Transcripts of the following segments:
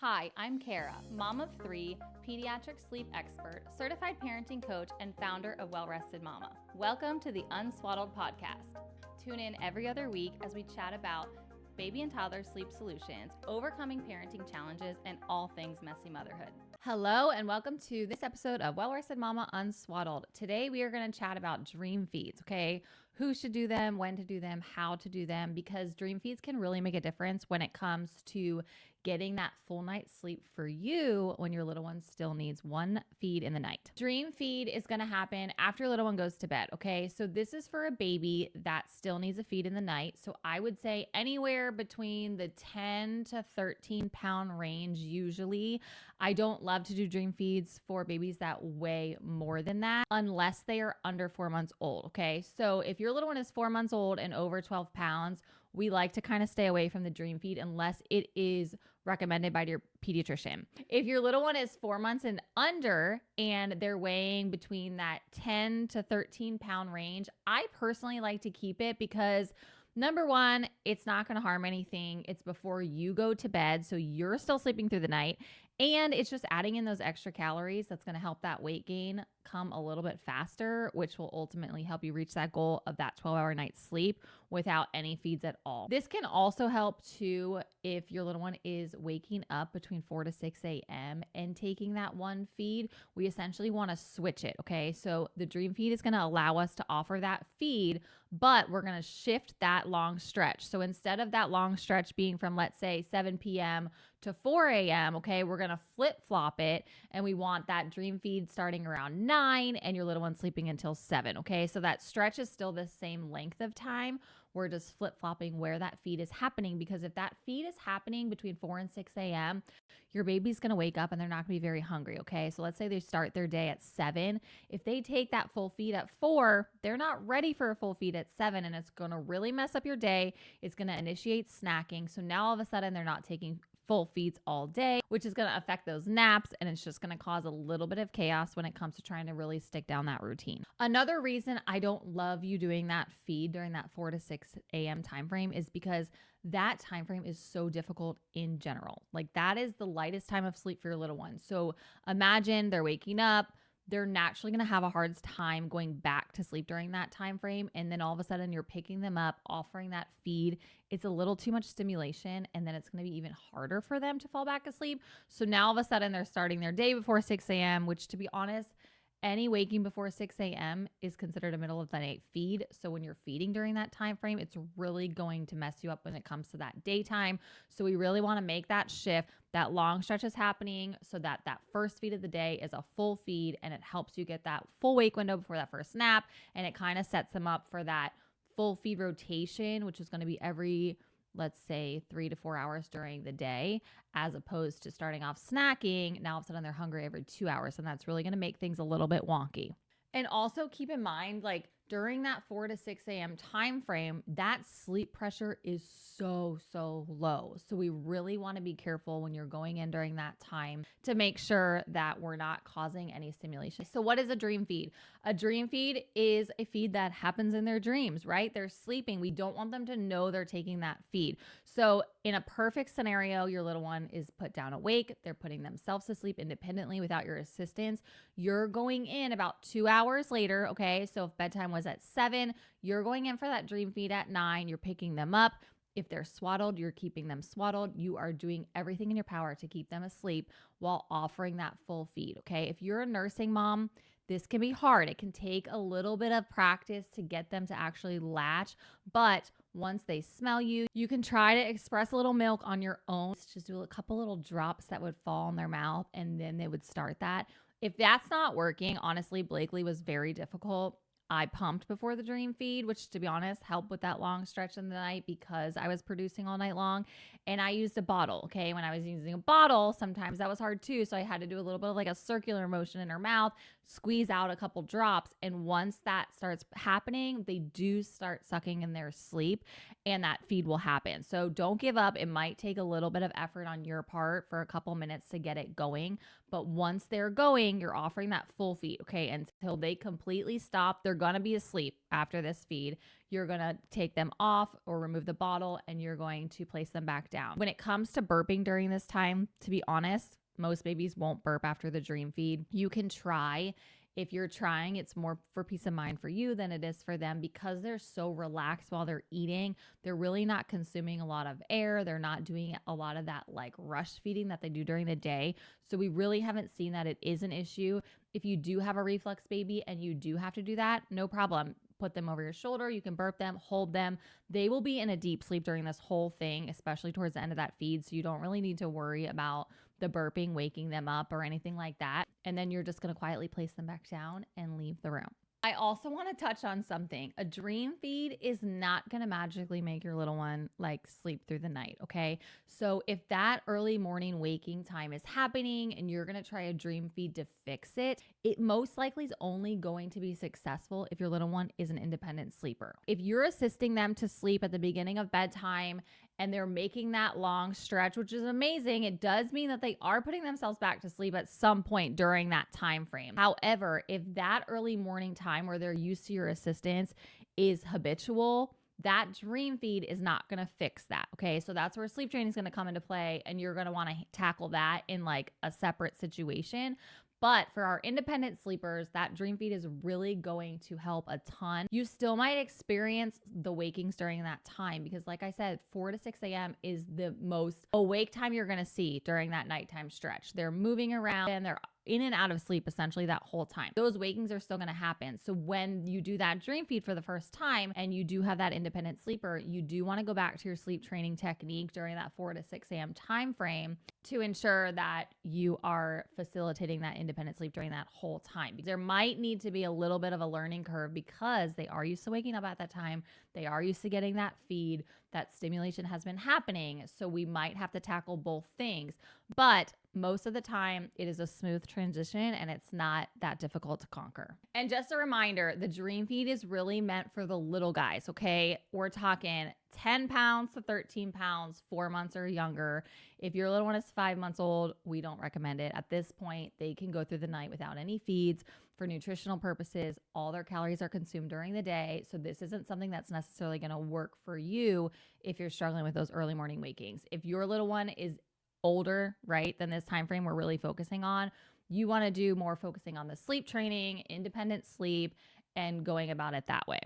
Hi, I'm Kara, mom of 3, pediatric sleep expert, certified parenting coach, and founder of Well Rested Mama. Welcome to the Unswaddled podcast. Tune in every other week as we chat about baby and toddler sleep solutions, overcoming parenting challenges, and all things messy motherhood. Hello, and welcome to this episode of Well Rested Mama Unswaddled. Today, we are going to chat about dream feeds, okay? Who should do them, when to do them, how to do them, because dream feeds can really make a difference when it comes to getting that full night's sleep for you when your little one still needs one feed in the night. Dream feed is going to happen after your little one goes to bed, okay? So this is for a baby that still needs a feed in the night. So I would say anywhere between the 10 to 13 pound range usually. I don't love to do dream feeds for babies that weigh more than that unless they are under 4 months old, okay? So if your little one is 4 months old and over 12 pounds, we like to kind of stay away from the dream feed unless it is recommended by your pediatrician. If your little one is 4 months and under and they're weighing between that 10 to 13 pound range, I personally like to keep it because number one, it's not going to harm anything. It's before you go to bed, so you're still sleeping through the night. And it's just adding in those extra calories that's going to help that weight gain come a little bit faster, which will ultimately help you reach that goal of that 12-hour night's sleep without any feeds at all. This can also help too if your little one is waking up between 4 to 6 a.m. and taking that one feed. We essentially want to switch it, okay? So the dream feed is going to allow us to offer that feed, but we're going to shift that long stretch. So instead of that long stretch being from, let's say, 7 p.m. to 4 a.m., okay, we're going to flip-flop it, and we want that dream feed starting around 9 and your little one sleeping until 7, okay? So that stretch is still the same length of time. We're just flip-flopping where that feed is happening, because if that feed is happening between 4 and 6 a.m., your baby's going to wake up and they're not going to be very hungry, okay? So let's say they start their day at 7. If they take that full feed at 4, they're not ready for a full feed at 7, and it's going to really mess up your day. It's going to initiate snacking. So now all of a sudden they're not taking full feeds all day, which is going to affect those naps, and it's just going to cause a little bit of chaos when it comes to trying to really stick down that routine. Another reason I don't love you doing that feed during that 4 to 6 a.m. time frame is because that time frame is so difficult in general. Like, that is the lightest time of sleep for your little one. So imagine they're waking up, they're naturally going to have a hard time going back to sleep during that time frame, and then all of a sudden you're picking them up, offering that feed. It's a little too much stimulation, and then it's going to be even harder for them to fall back asleep. So now all of a sudden they're starting their day before 6 a.m., which, to be honest, any waking before 6 a.m. is considered a middle of the night feed. So when you're feeding during that time frame, it's really going to mess you up when it comes to that daytime. So we really want to make that shift. That long stretch is happening so that that first feed of the day is a full feed, and it helps you get that full wake window before that first nap. And it kind of sets them up for that full feed rotation, which is going to be every, let's say, 3 to 4 hours during the day, as opposed to starting off snacking. Now all of a sudden they're hungry every 2 hours, and that's really going to make things a little bit wonky. And also keep in mind, like, during that 4 to 6 a.m. time frame, that sleep pressure is so low. So we really want to be careful when you're going in during that time to make sure that we're not causing any stimulation. So what is a dream feed? A dream feed is a feed that happens in their dreams, right? They're sleeping. We don't want them to know they're taking that feed. So in a perfect scenario, your little one is put down awake. They're putting themselves to sleep independently without your assistance. You're going in about 2 hours later, okay? So if bedtime was at 7, you're going in for that dream feed at 9. You're picking them up. If they're swaddled, you're keeping them swaddled. You are doing everything in your power to keep them asleep while offering that full feed, okay? If you're a nursing mom, this can be hard. It can take a little bit of practice to get them to actually latch, but once they smell you, you can try to express a little milk on your own. Just do a couple little drops that would fall in their mouth, and then they would start that. If that's not working, honestly, Blakely was very difficult. I pumped before the dream feed, which, to be honest, helped with that long stretch in the night because I was producing all night long. And I used a bottle, okay? When I was using a bottle, sometimes that was hard too. So I had to do a little bit of like a circular motion in her mouth, squeeze out a couple drops. And once that starts happening, they do start sucking in their sleep, and that feed will happen. So don't give up. It might take a little bit of effort on your part for a couple minutes to get it going. But once they're going, you're offering that full feed, okay? Until they completely stop. They're going to be asleep after this feed. You're going to take them off or remove the bottle, and you're going to place them back down. When it comes to burping during this time, to be honest, most babies won't burp after the dream feed. You can try. If you're trying, it's more for peace of mind for you than it is for them, because they're so relaxed while they're eating. They're really not consuming a lot of air. They're not doing a lot of that like rush feeding that they do during the day. So we really haven't seen that it is an issue. If you do have a reflux baby and you do have to do that, no problem. Put them over your shoulder. You can burp them, hold them. They will be in a deep sleep during this whole thing, especially towards the end of that feed. So you don't really need to worry about the burping waking them up or anything like that. And then you're just going to quietly place them back down and leave the room. I also want to touch on something. A dream feed is not going to magically make your little one like sleep through the night, okay? So if that early morning waking time is happening and you're going to try a dream feed to fix it, it most likely is only going to be successful if your little one is an independent sleeper. If you're assisting them to sleep at the beginning of bedtime and they're making that long stretch, which is amazing, it does mean that they are putting themselves back to sleep at some point during that time frame. However, if that early morning time where they're used to your assistance is habitual, that dream feed is not going to fix that. Okay. So that's where sleep training is going to come into play, and you're going to want to tackle that in like a separate situation. But for our independent sleepers, that dream feed is really going to help a ton. You still might experience the wakings during that time because, like I said, 4 to 6 a.m. is the most awake time you're going to see during that nighttime stretch. They're moving around and they're in and out of sleep essentially that whole time. Those wakings are still going to happen. So when you do that dream feed for the first time and you do have that independent sleeper, you do want to go back to your sleep training technique during that 4 to 6 a.m. time frame to ensure that you are facilitating that independent sleep during that whole time. There might need to be a little bit of a learning curve because they are used to waking up at that time. They are used to getting that feed. That stimulation has been happening. So we might have to tackle both things. But most of the time, it is a smooth transition and it's not that difficult to conquer. And just a reminder, the dream feed is really meant for the little guys, okay? We're talking 10 pounds to 13 pounds, 4 months or younger. If your little one is 5 months old, we don't recommend it. At this point, they can go through the night without any feeds. For nutritional purposes, all their calories are consumed during the day. So this isn't something that's necessarily going to work for you if you're struggling with those early morning wakings. If your little one is older, right, than this time frame we're really focusing on, you want to do more focusing on the sleep training, independent sleep, and going about it that way.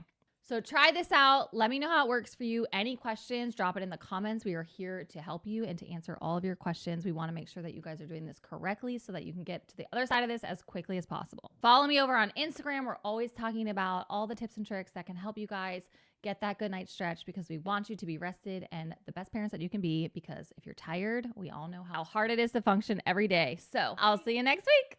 So try this out. Let me know how it works for you. Any questions, drop it in the comments. We are here to help you and to answer all of your questions. We want to make sure that you guys are doing this correctly so that you can get to the other side of this as quickly as possible. Follow me over on Instagram. We're always talking about all the tips and tricks that can help you guys get that good night stretch because we want you to be rested and the best parents that you can be, because if you're tired, we all know how hard it is to function every day. So I'll see you next week.